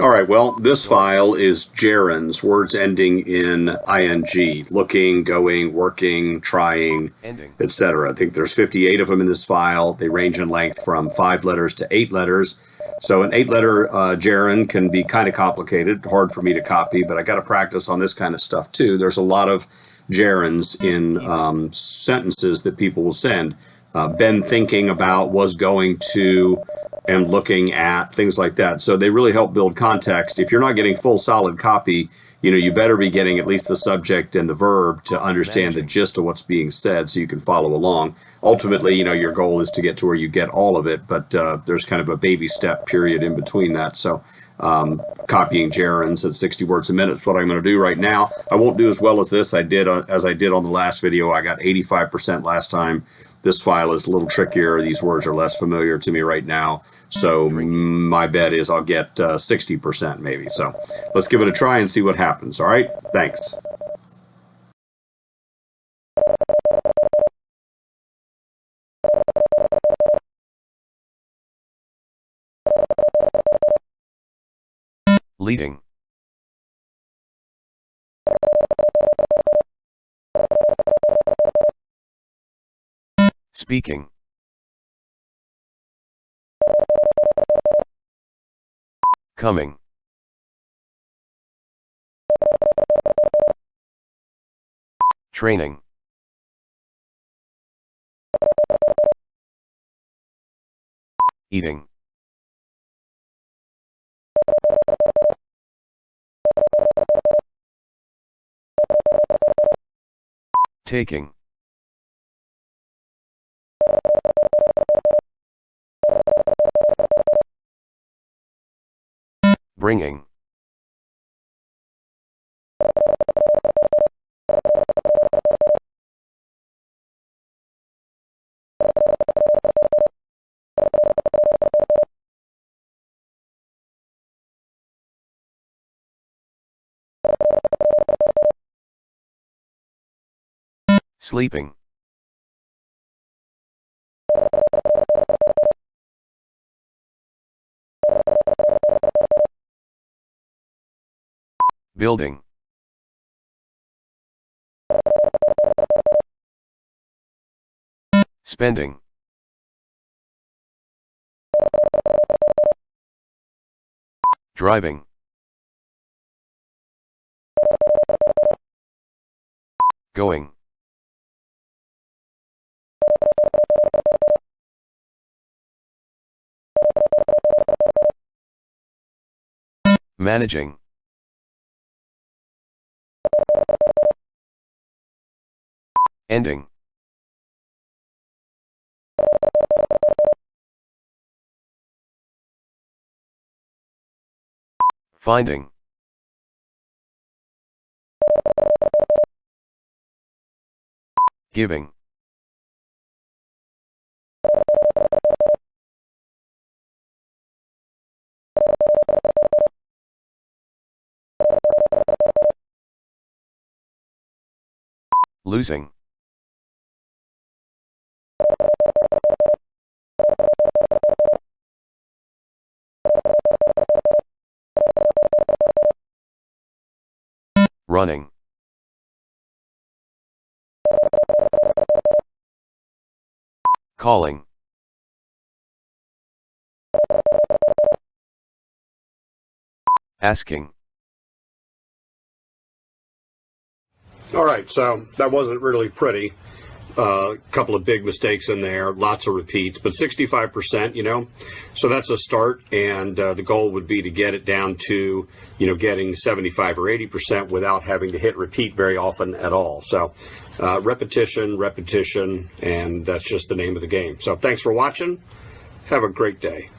All right, well, this file is gerunds, words ending in ing, looking, going, working, trying, Ending. etc. I think there's 58 of them in this file. They range in length from 5 letters to 8 letters. So an 8-letter gerund can be kind of complicated, hard for me to copy, but I got to practice on this kind of stuff too. There's a lot of gerunds in sentences that people will send. Been thinking about, was going to, and looking at, things like that. So they really help build context. If you're not getting full solid copy, you better be getting at least the subject and the verb to understand the gist of what's being said so you can follow along. Ultimately, your goal is to get to where you get all of it, but there's kind of a baby step period in between that. So copying gerunds at 60 words a minute is what I'm going to do right now. I won't do as well as this as I did on the last video. I got 85% last time. This file is a little trickier. These words are less familiar to me right now. So my bet is I'll get 60% maybe. So let's give it a try and see what happens. All right. Thanks. Leading. Speaking. Coming. Training. Eating. Taking. Bringing. Sleeping. Building. Spending. Driving. Going. Managing. Ending. Finding. Giving. Losing. Running. Calling. Asking. All right, so that wasn't really pretty. A couple of big mistakes in there, lots of repeats, but 65%, so that's a start. And the goal would be to get it down to, getting 75 or 80% without having to hit repeat very often at all. So repetition, and that's just the name of the game. So thanks for watching. Have a great day.